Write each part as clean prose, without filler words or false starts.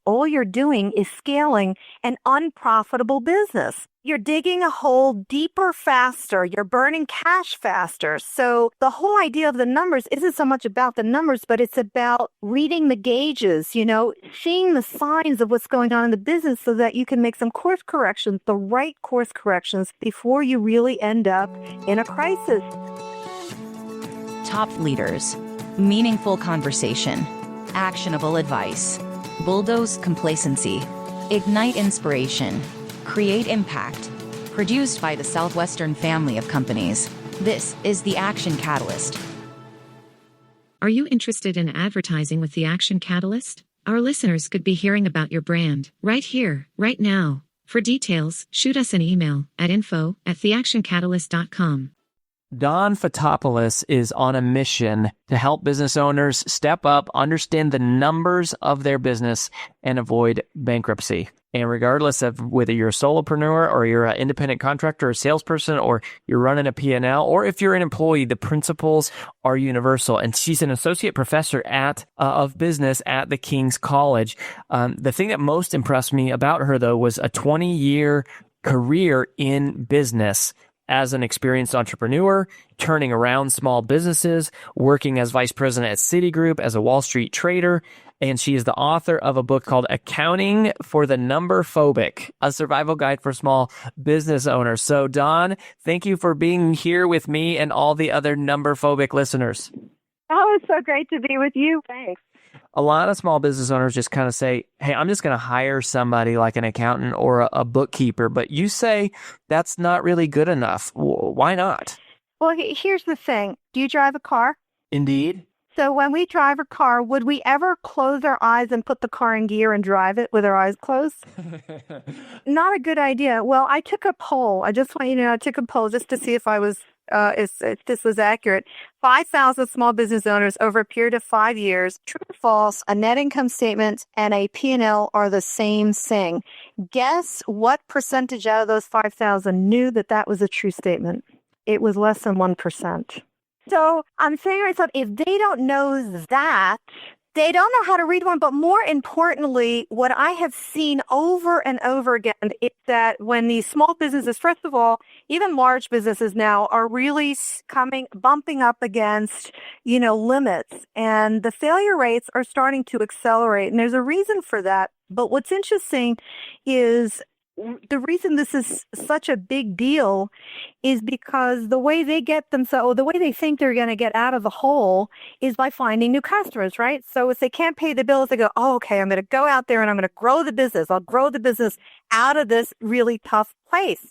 all you're doing is scaling an unprofitable business. You're digging a hole deeper faster. You're burning cash faster. So the whole idea of the numbers isn't so much about the numbers, but it's about reading the gauges, seeing the signs of what's going on in the business so that you can make some course corrections, the right course corrections, before you really end up in a crisis. Top leaders, meaningful conversation, actionable advice, bulldoze complacency, ignite inspiration, create impact. Produced by the Southwestern family of companies. This is the Action Catalyst. Are you interested in advertising with the Action Catalyst? Our listeners could be hearing about your brand right here, right now. For details, shoot us an email at info@theactioncatalyst.com. Don Fotopulos is on a mission to help business owners step up, understand the numbers of their business, and avoid bankruptcy. And regardless of whether you're a solopreneur or you're an independent contractor or salesperson or you're running a P&L or if you're an employee, the principles are universal. And she's an associate professor of business at the King's College. The thing that most impressed me about her, though, was a 20-year career in business as an experienced entrepreneur, turning around small businesses, working as vice president at Citigroup, as a Wall Street trader, and she is the author of a book called Accounting for the Numberphobic, a survival guide for small business owners. So, Dawn, thank you for being here with me and all the other numberphobic listeners. Oh, it's so great to be with you. Thanks. A lot of small business owners just kind of say, hey, I'm just going to hire somebody like an accountant or a bookkeeper. But you say that's not really good enough. Why not? Well, here's the thing. Do you drive a car? Indeed. So when we drive a car, would we ever close our eyes and put the car in gear and drive it with our eyes closed? Not a good idea. Well, I took a poll. I just want you to know I took a poll just to see if if this was accurate. 5,000 small business owners over a period of 5 years. True or false, a net income statement and a P&L are the same thing. Guess what percentage out of those 5,000 knew that was a true statement? It was less than 1%. So I'm saying to myself, if they don't know that, they don't know how to read one. But more importantly, what I have seen over and over again is that when these small businesses, first of all, even large businesses now are really bumping up against, limits, and the failure rates are starting to accelerate. And there's a reason for that. But what's interesting is the reason this is such a big deal is because the way they the way they think they're going to get out of the hole is by finding new customers, right? So if they can't pay the bills, they go, oh, okay, I'm going to go out there and I'm going to grow the business. I'll grow the business out of this really tough place.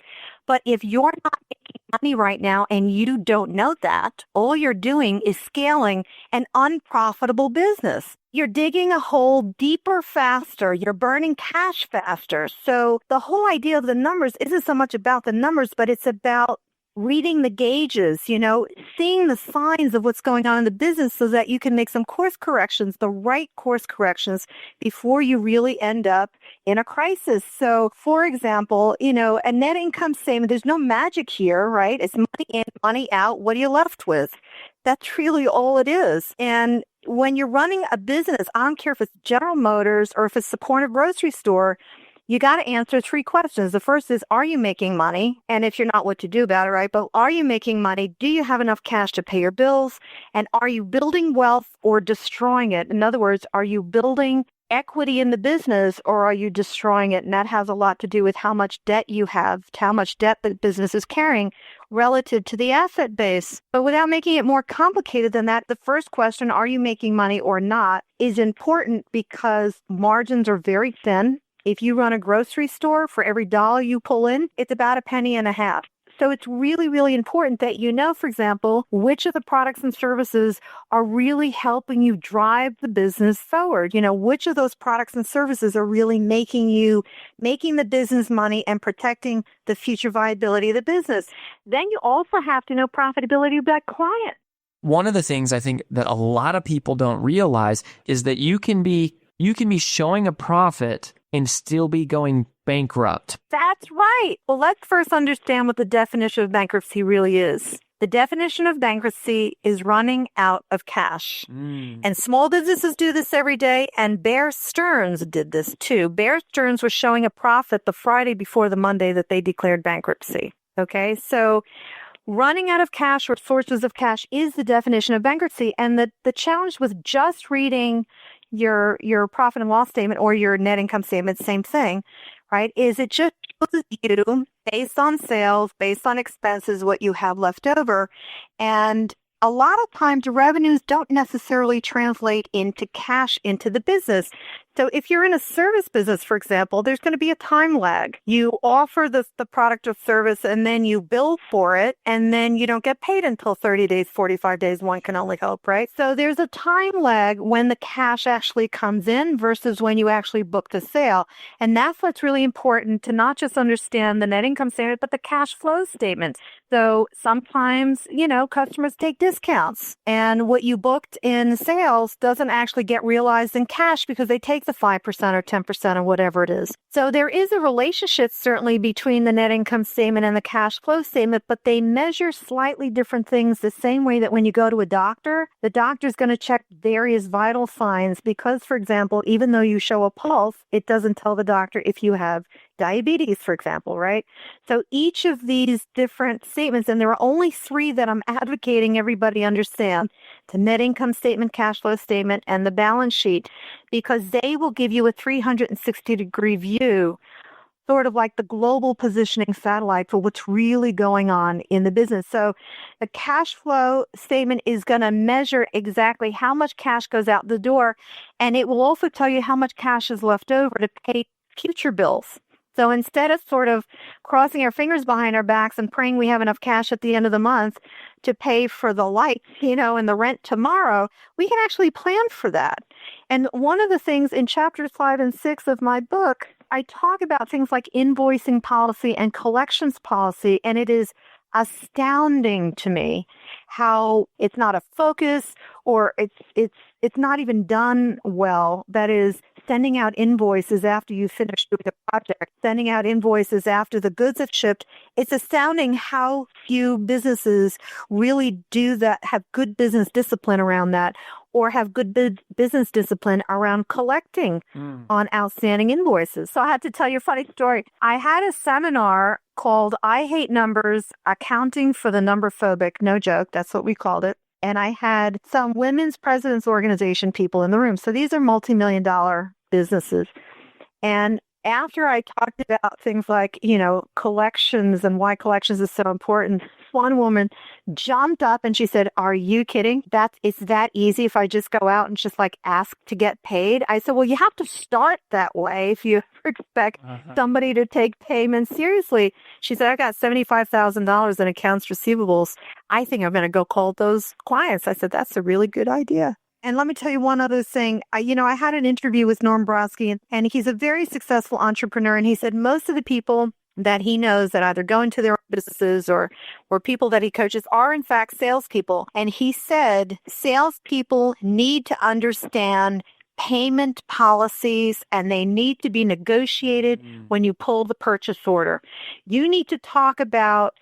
But if you're not making money right now and you don't know that, all you're doing is scaling an unprofitable business. You're digging a hole deeper faster. You're burning cash faster. So the whole idea of the numbers isn't so much about the numbers, but it's about reading the gauges, seeing the signs of what's going on in the business so that you can make some course corrections, the right course corrections, before you really end up in a crisis. So, for example, a net income statement, there's no magic here, right? It's money in, money out. What are you left with? That's really all it is. And when you're running a business, I don't care if it's General Motors or if it's the corner grocery store, you got to answer 3 questions. The first is, are you making money? And if you're not, what to do about it, right? But are you making money? Do you have enough cash to pay your bills? And are you building wealth or destroying it? In other words, are you building equity in the business or are you destroying it? And that has a lot to do with how much debt you have, how much debt the business is carrying relative to the asset base. But without making it more complicated than that, the first question, are you making money or not, is important because margins are very thin. If you run a grocery store, for every dollar you pull in, it's about 1.50 pennies. So it's really, really important that you know, for example, which of the products and services are really helping you drive the business forward. Which of those products and services are really making the business money and protecting the future viability of the business. Then you also have to know profitability of that client. One of the things I think that a lot of people don't realize is that you can be showing a profit and still be going bankrupt. That's right. Well, let's first understand what the definition of bankruptcy really is. The definition of bankruptcy is running out of cash. And small businesses do this every day, and Bear Stearns did this too. Bear Stearns was showing a profit the Friday before the Monday that they declared bankruptcy. Okay, so running out of cash or sources of cash is the definition of bankruptcy. And the challenge with just reading your profit and loss statement or your net income statement, same thing, right, is it just shows you based on sales, based on expenses, what you have left over. And a lot of times revenues don't necessarily translate into cash into the business. So if you're in a service business, for example, there's going to be a time lag. You offer the product or service and then you bill for it and then you don't get paid until 30 days, 45 days. One can only hope, right? So there's a time lag when the cash actually comes in versus when you actually book the sale. And that's what's really important to not just understand the net income statement, but the cash flow statement. So sometimes, customers take discounts and what you booked in sales doesn't actually get realized in cash because they take the 5% or 10% or whatever it is. So there is a relationship certainly between the net income statement and the cash flow statement, but they measure slightly different things the same way that when you go to a doctor, the doctor's going to check various vital signs because, for example, even though you show a pulse, it doesn't tell the doctor if you have diabetes, for example, right? So each of these different statements, and there are only 3 that I'm advocating everybody understand, the net income statement, cash flow statement, and the balance sheet, because they will give you a 360-degree view, sort of like the global positioning satellite for what's really going on in the business. So the cash flow statement is going to measure exactly how much cash goes out the door, and it will also tell you how much cash is left over to pay future bills. So instead of sort of crossing our fingers behind our backs and praying we have enough cash at the end of the month to pay for the light, and the rent tomorrow, we can actually plan for that. And one of the things in chapters 5 and 6 of my book, I talk about things like invoicing policy and collections policy, and it is astounding to me how it's not a focus or it's not even done well. That is, sending out invoices after you finish doing the project, sending out invoices after the goods have shipped. It's astounding how few businesses really do that, have good business discipline around that, or have good business discipline around collecting on outstanding invoices. So I had to tell you a funny story. I had a seminar called I Hate Numbers, Accounting for the Numberphobic. No joke, that's what we called it. And I had some women's presidents organization people in the room. So these are multi-million-dollar businesses. And after I talked about things like, collections and why collections is so important, one woman jumped up and she said, "Are you kidding? It's that easy if I just go out and just ask to get paid?" I said, "Well, you have to start that way if you expect somebody to take payments seriously." She said, "I got $75,000 in accounts receivables. I think I'm going to go call those clients." I said, "That's a really good idea." And let me tell you one other thing. I had an interview with Norm Brodsky, and he's a very successful entrepreneur. And he said most of the people that he knows that either go into their own businesses or people that he coaches are, in fact, salespeople. And he said salespeople need to understand payment policies, and they need to be negotiated when you pull the purchase order. You need to talk about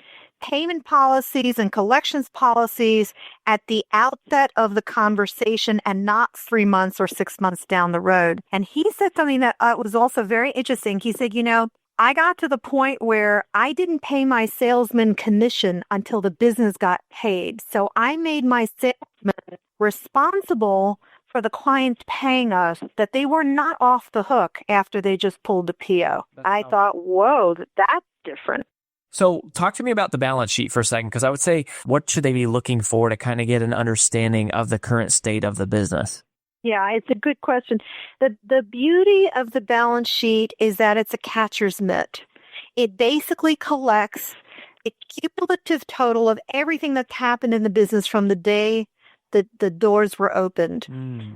payment policies and collections policies at the outset of the conversation and not 3 months or 6 months down the road. And he said something that was also very interesting. He said, I got to the point where I didn't pay my salesman commission until the business got paid. So I made my salesman responsible for the clients paying us, that they were not off the hook after they just pulled the PO. I thought, whoa, that's different. So talk to me about the balance sheet for a second, because I would say, what should they be looking for to kind of get an understanding of the current state of the business? Yeah, it's a good question. The beauty of the balance sheet is that it's a catcher's mitt. It basically collects a cumulative total of everything that's happened in the business from the day that the doors were opened.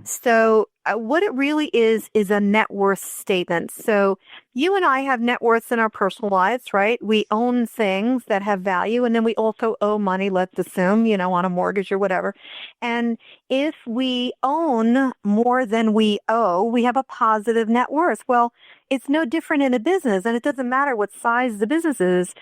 So what it really is a net worth statement. So you and I have net worths in our personal lives, right? We own things that have value, and then we also owe money, let's assume, on a mortgage or whatever. And if we own more than we owe, we have a positive net worth. Well, it's no different in a business, and it doesn't matter what size the business is.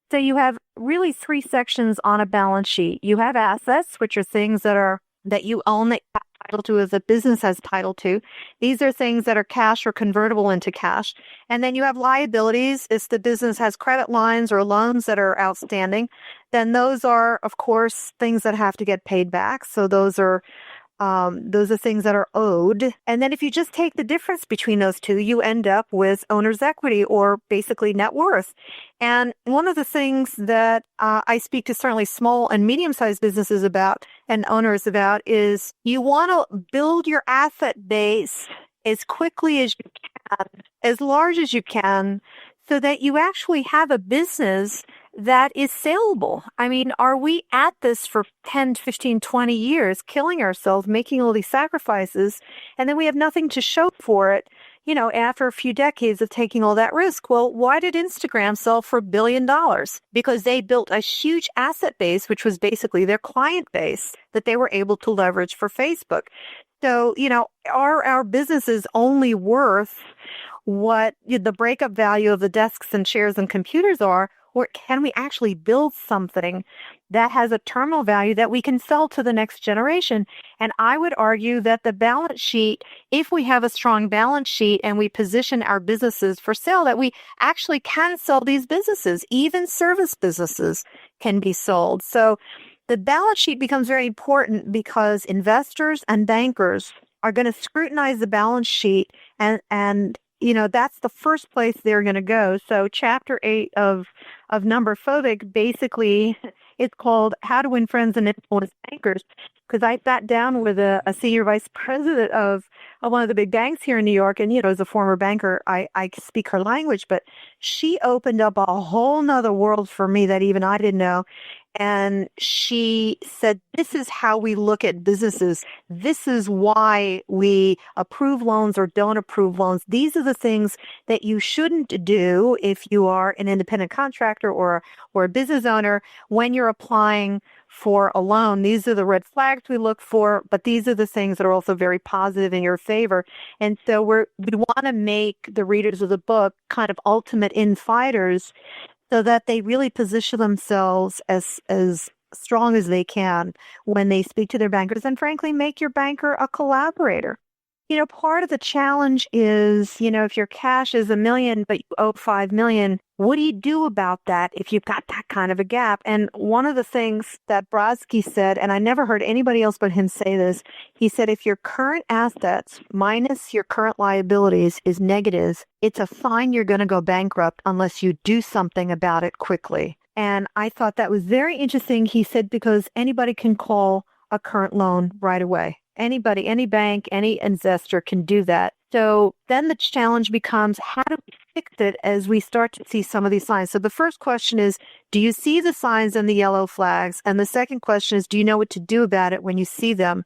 So you have really three sections on a balance sheet. You have assets, which are things that you own, that you have title to, as a business has title to. These are things that are cash or convertible into cash. And then you have liabilities. If the business has credit lines or loans that are outstanding, then those are, of course, things that have to get paid back. So those are things that are owed. And then if you just take the difference between those two, you end up with owner's equity, or basically net worth. And one of the things that I speak to certainly small and medium-sized businesses about, and owners about, is you want to build your asset base as quickly as you can, as large as you can, so that you actually have a business that is saleable. I mean, are we at this for 10, 15, 20 years, killing ourselves, making all these sacrifices, and then we have nothing to show for it, after a few decades of taking all that risk? Well, why did Instagram sell for $1 billion? Because they built a huge asset base, which was basically their client base, that they were able to leverage for Facebook. So, are our businesses only worth what the breakup value of the desks and chairs and computers are? Or can we actually build something that has a terminal value that we can sell to the next generation? And I would argue that the balance sheet, if we have a strong balance sheet and we position our businesses for sale, that we actually can sell these businesses. Even service businesses can be sold. So the balance sheet becomes very important, because investors and bankers are going to scrutinize the balance sheet, and that's the first place they're going to go. So chapter 8 of Numberphobic, basically, it's called How to Win Friends and Influence Bankers, because I sat down with a senior vice president of one of the big banks here in New York. And, as a former banker, I speak her language, but she opened up a whole nother world for me that even I didn't know. And she said, this is how we look at businesses. This is why we approve loans or don't approve loans. These are the things that you shouldn't do if you are an independent contractor or a business owner when you're applying for a loan. These are the red flags we look for, but these are the things that are also very positive in your favor. And so we want to make the readers of the book kind of ultimate infighters, so that they really position themselves as strong as they can when they speak to their bankers, and frankly, make your banker a collaborator. Part of the challenge is, if your cash is $1 million, but you owe $5 million, what do you do about that if you've got that kind of a gap? And one of the things that Brodsky said, and I never heard anybody else but him say this, he said, if your current assets minus your current liabilities is negative, it's a sign you're going to go bankrupt unless you do something about it quickly. And I thought that was very interesting. He said, because anybody can call a current loan right away. Anybody, any bank, any investor can do that. So then the challenge becomes, how do we fix it as we start to see some of these signs? So the first question is, do you see the signs and the yellow flags? And the second question is, do you know what to do about it when you see them?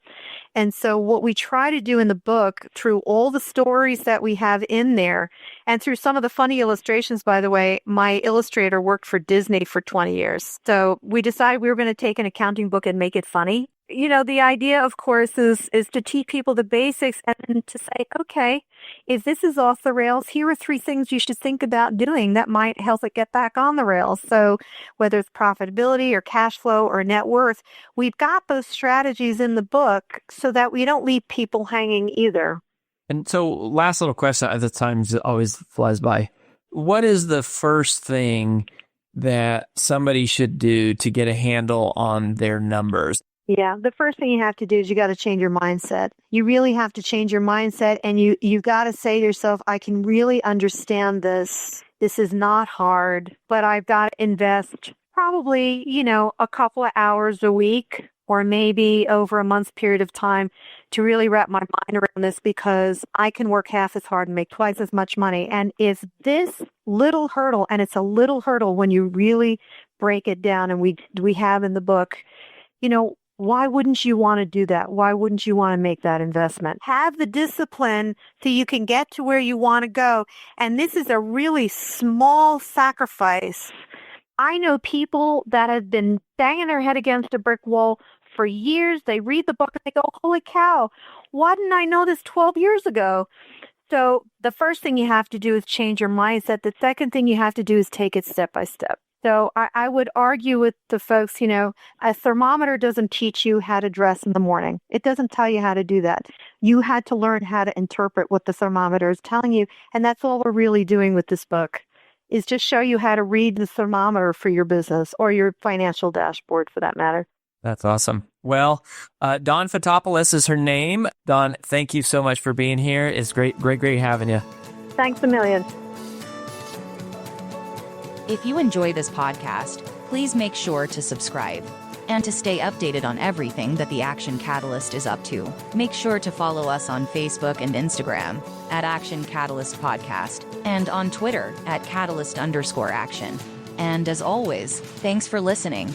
And so what we try to do in the book, through all the stories that we have in there, and through some of the funny illustrations, by the way, my illustrator worked for Disney for 20 years. So we decided we were going to take an accounting book and make it funny. The idea, of course, is to teach people the basics and to say, okay, if this is off the rails, here are 3 things you should think about doing that might help it get back on the rails. So whether it's profitability or cash flow or net worth, we've got those strategies in the book so that we don't leave people hanging either. And so last little question at the time always flies by. What is the first thing that somebody should do to get a handle on their numbers? Yeah, the first thing you have to do is you got to change your mindset. You really have to change your mindset, and you got to say to yourself, I can really understand this. This is not hard, but I've got to invest probably, a couple of hours a week, or maybe over a month's period of time, to really wrap my mind around this, because I can work half as hard and make twice as much money. And if this little hurdle, and it's a little hurdle when you really break it down, and we have in the book, why wouldn't you want to do that? Why wouldn't you want to make that investment? Have the discipline so you can get to where you want to go. And this is a really small sacrifice. I know people that have been banging their head against a brick wall for years. They read the book and they go, holy cow, why didn't I know this 12 years ago? So the first thing you have to do is change your mindset. The second thing you have to do is take it step by step. So I would argue with the folks, a thermometer doesn't teach you how to dress in the morning. It doesn't tell you how to do that. You had to learn how to interpret what the thermometer is telling you. And that's all we're really doing with this book, is just show you how to read the thermometer for your business or your financial dashboard for that matter. That's awesome. Well, Dawn Fotopulos is her name. Dawn, thank you so much for being here. It's great having you. Thanks a million. If you enjoy this podcast, please make sure to subscribe. And to stay updated on everything that the Action Catalyst is up to, make sure to follow us on Facebook and Instagram at Action Catalyst Podcast and on Twitter at Catalyst_Action. And as always, thanks for listening.